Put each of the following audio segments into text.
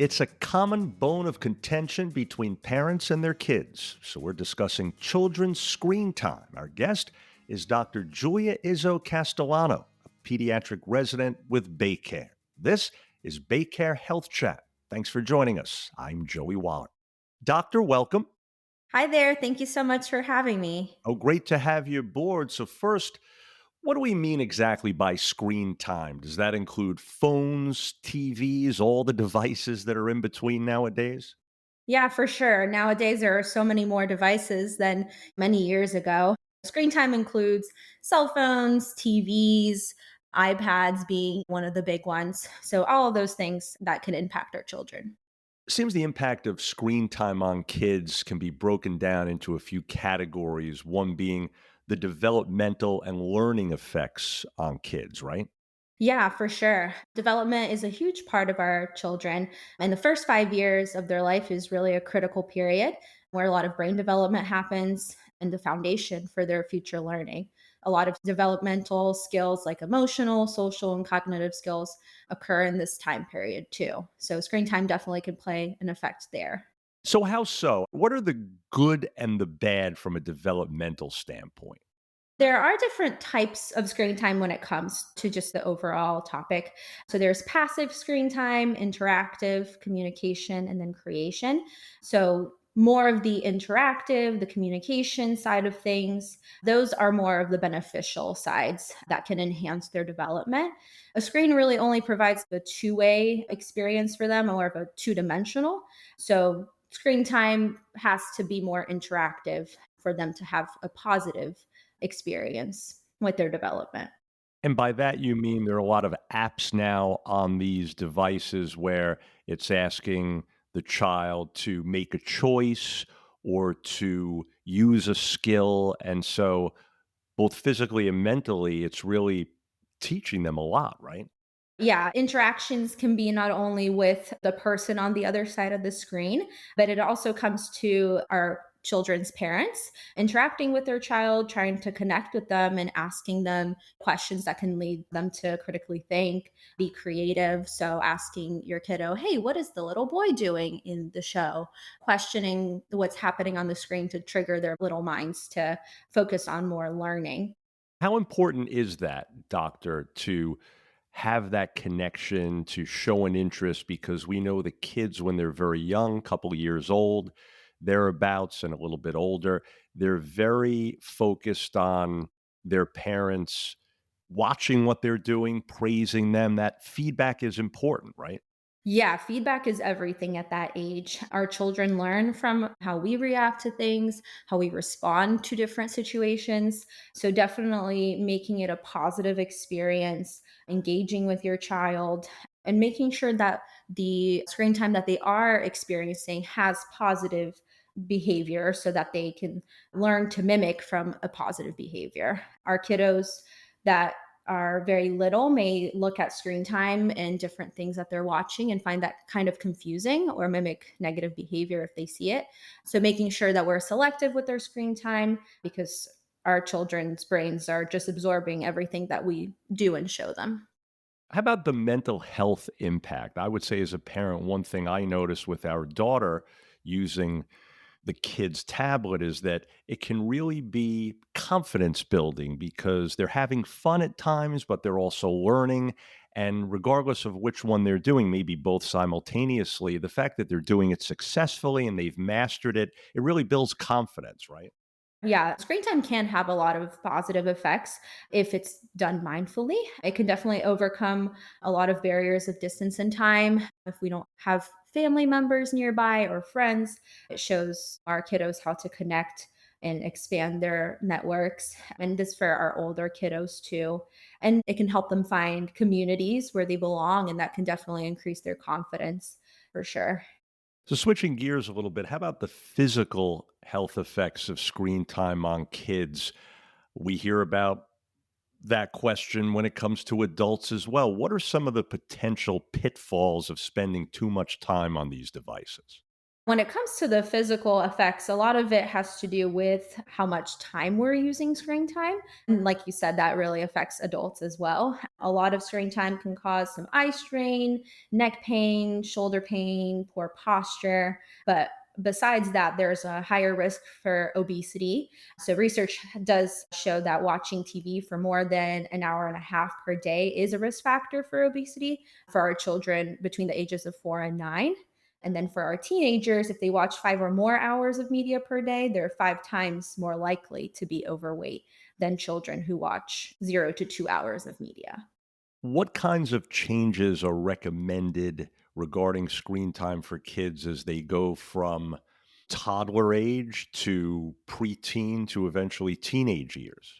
It's a common bone of contention between parents and their kids. So we're discussing children's screen time. Our guest is Dr. Giulia Izzo Castellano, a pediatric resident with Baycare. This is Baycare Health Chat. Thanks for joining us. I'm Joey Waller. Doctor, welcome. Hi there. Thank you so much for having me. Oh, great to have you aboard. So first, what do we mean exactly by screen time? Does that include phones, TVs, all the devices that are in between nowadays? Yeah, for sure. Nowadays, there are so many more devices than many years ago. Screen time includes cell phones, TVs, iPads being one of the big ones. So, all of those things that can impact our children. Seems the impact of screen time on kids can be broken down into a few categories, one being the developmental and learning effects on kids, right? Yeah, for sure. Development is a huge part of our children. And the first 5 years of their life is really a critical period where a lot of brain development happens and the foundation for their future learning. A lot of developmental skills like emotional, social, and cognitive skills occur in this time period too. So screen time definitely can play an effect there. So, how so? What are the good and the bad from a developmental standpoint? There are different types of screen time when it comes to just the overall topic. So there's passive screen time, interactive, communication, and then creation. So more of the interactive, the communication side of things, those are more of the beneficial sides that can enhance their development. A screen really only provides the two-way experience for them, or of a two-dimensional. So screen time has to be more interactive for them to have a positive experience with their development. And by that, you mean there are a lot of apps now on these devices where it's asking the child to make a choice or to use a skill. And so, both physically and mentally, it's really teaching them a lot, right? Yeah, interactions can be not only with the person on the other side of the screen, but it also comes to our children's parents interacting with their child, trying to connect with them and asking them questions that can lead them to critically think, be creative. So, asking your kiddo, hey, what is the little boy doing in the show? Questioning what's happening on the screen to trigger their little minds to focus on more learning. How important is that, doctor, to have that connection, to show an interest? Because we know the kids, when they're very young, couple of years old, thereabouts, and a little bit older, they're very focused on their parents watching what they're doing, praising them. That feedback is important, right? Yeah, feedback is everything at that age. Our children learn from how we react to things, how we respond to different situations. So, definitely making it a positive experience, engaging with your child, and making sure that the screen time that they are experiencing has positive behavior so that they can learn to mimic from a positive behavior. Our kiddos that are very little may look at screen time and different things that they're watching and find that kind of confusing or mimic negative behavior if they see it. So, making sure that we're selective with their screen time because our children's brains are just absorbing everything that we do and show them. How about the mental health impact? I would say, as a parent, one thing I noticed with our daughter using the kid's tablet is that it can really be confidence building because they're having fun at times, but they're also learning. And regardless of which one they're doing, maybe both simultaneously, the fact that they're doing it successfully and they've mastered it, it really builds confidence, right? Yeah, screen time can have a lot of positive effects if it's done mindfully. It can definitely overcome a lot of barriers of distance and time. If we don't have family members nearby or friends, it shows our kiddos how to connect and expand their networks. And this for our older kiddos too. And it can help them find communities where they belong, and that can definitely increase their confidence for sure. So, switching gears a little bit, how about the physical health effects of screen time on kids? We hear about that question when it comes to adults as well. What are some of the potential pitfalls of spending too much time on these devices? When it comes to the physical effects, a lot of it has to do with how much time we're using screen time. And like you said, that really affects adults as well. A lot of screen time can cause some eye strain, neck pain, shoulder pain, poor posture. But besides that, there's a higher risk for obesity. So, research does show that watching TV for more than an hour and a half per day is a risk factor for obesity for our children between the ages of 4 and 9. And then for our teenagers, if they watch 5 or more hours of media per day, they're 5 times more likely to be overweight than children who watch 0 to 2 hours of media. What kinds of changes are recommended regarding screen time for kids as they go from toddler age to preteen to eventually teenage years?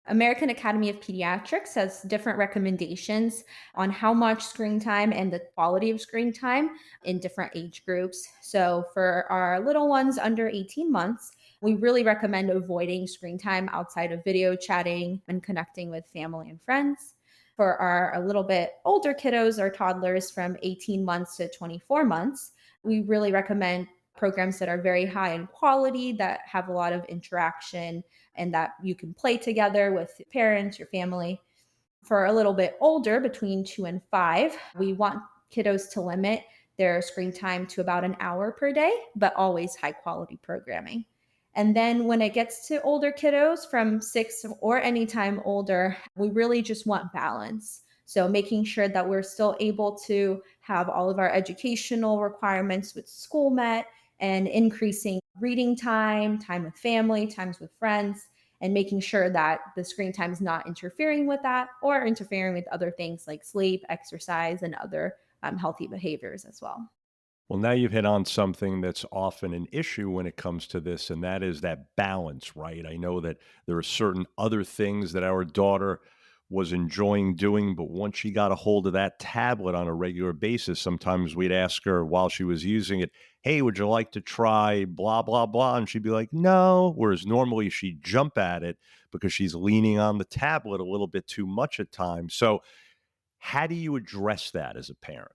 American Academy of Pediatrics has different recommendations on how much screen time and the quality of screen time in different age groups. So, for our little ones under 18 months, we really recommend avoiding screen time outside of video chatting and connecting with family and friends. For our a little bit older kiddos or toddlers from 18 months to 24 months, we really recommend programs that are very high in quality, that have a lot of interaction, and that you can play together with parents, your family. For a little bit older, between 2 and 5, we want kiddos to limit their screen time to about an hour per day, but always high quality programming. And then when it gets to older kiddos from 6 or anytime older, we really just want balance. So making sure that we're still able to have all of our educational requirements with school met, and increasing reading time, time with family, times with friends, and making sure that the screen time is not interfering with that or interfering with other things like sleep, exercise, and other healthy behaviors as well. Well, now you've hit on something that's often an issue when it comes to this, and that is that balance, right? I know that there are certain other things that our daughter was enjoying doing, but once she got a hold of that tablet on a regular basis, sometimes we'd ask her while she was using it, "Hey, would you like to try blah, blah, blah?" And she'd be like, "No." Whereas normally she'd jump at it because she's leaning on the tablet a little bit too much at times. So, how do you address that as a parent?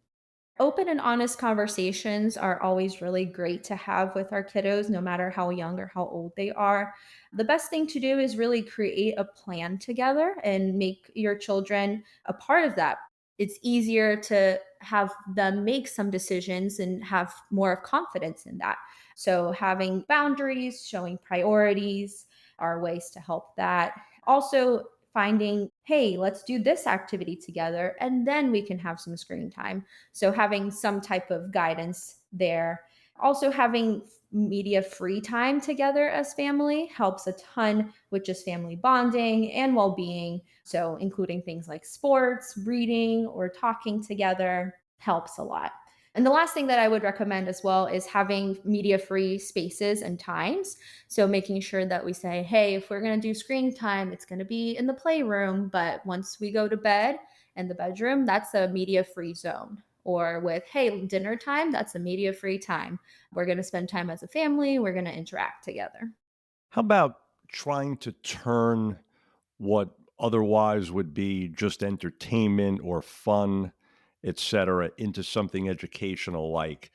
Open and honest conversations are always really great to have with our kiddos, no matter how young or how old they are. The best thing to do is really create a plan together and make your children a part of that. It's easier to have them make some decisions and have more confidence in that. So, having boundaries, showing priorities are ways to help that. Also, finding, hey, let's do this activity together, and then we can have some screen time, so having some type of guidance there. Also, having media free time together as family helps a ton with just family bonding and well being. So, including things like sports, reading, or talking together helps a lot. And the last thing that I would recommend as well is having media free spaces and times. So, making sure that we say, hey, if we're going to do screen time, it's going to be in the playroom. But once we go to bed and the bedroom, that's a media free zone. Or with, hey, dinner time, that's a media free time. We're going to spend time as a family, we're going to interact together. How about trying to turn what otherwise would be just entertainment or fun, etcetera, into something educational, like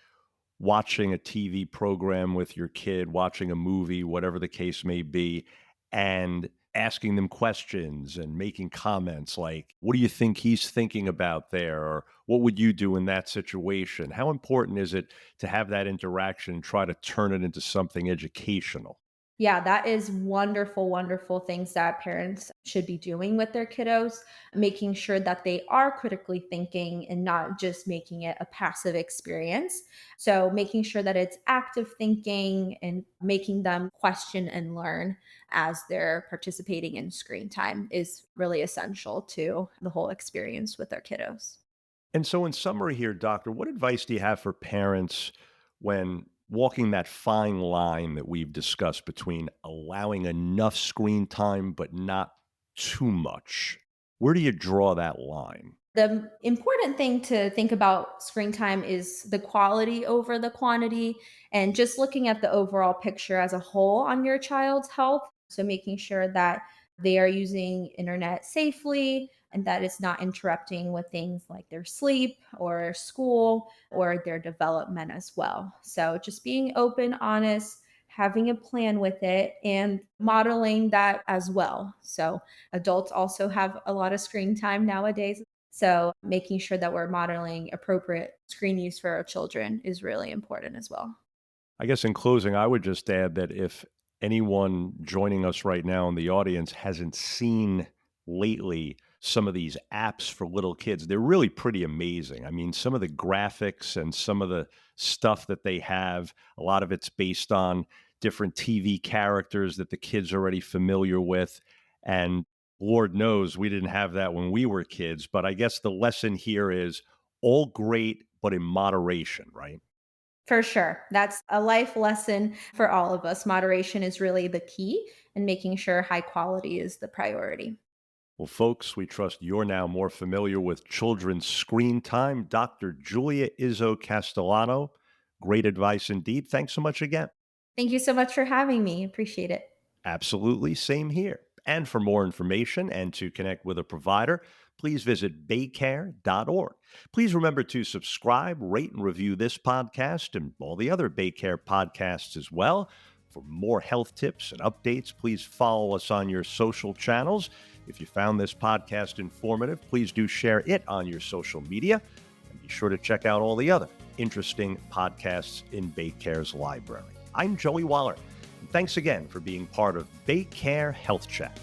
watching a TV program with your kid, watching a movie, whatever the case may be, and asking them questions and making comments like, "What do you think he's thinking about there?" Or, "What would you do in that situation?" How important is it to have that interaction and try to turn it into something educational? Yeah, that is wonderful, wonderful things that parents should be doing with their kiddos, making sure that they are critically thinking and not just making it a passive experience. So, making sure that it's active thinking and making them question and learn as they're participating in screen time is really essential to the whole experience with their kiddos. And so, in summary here, doctor, what advice do you have for parents when walking that fine line that we've discussed between allowing enough screen time but not too much? Where do you draw that line? The important thing to think about screen time is the quality over the quantity, and just looking at the overall picture as a whole on your child's health. So, making sure that they are using internet safely and that it's not interrupting with things like their sleep or school or their development as well. So just being open, honest, having a plan with it, and modeling that as well. So adults also have a lot of screen time nowadays. So making sure that we're modeling appropriate screen use for our children is really important as well. I guess in closing, I would just add that if anyone joining us right now in the audience hasn't seen lately some of these apps for little kids, they're really pretty amazing. I mean, some of the graphics and some of the stuff that they have, a lot of it's based on different TV characters that the kids are already familiar with. And Lord knows we didn't have that when we were kids. But I guess the lesson here is all great, but in moderation, right? For sure. That's a life lesson for all of us. Moderation is really the key, and making sure high quality is the priority. Well, folks, we trust you're now more familiar with children's screen time. Dr. Giulia Izzo Castellano, great advice indeed. Thanks so much again. Thank you so much for having me. Appreciate it. Absolutely, same here. And for more information and to connect with a provider, please visit baycare.org. Please remember to subscribe, rate, and review this podcast and all the other Baycare podcasts as well. For more health tips and updates, please follow us on your social channels. If you found this podcast informative, please do share it on your social media. And be sure to check out all the other interesting podcasts in Baycare's library. I'm Joey Waller. Thanks again for being part of Baycare Health Chat.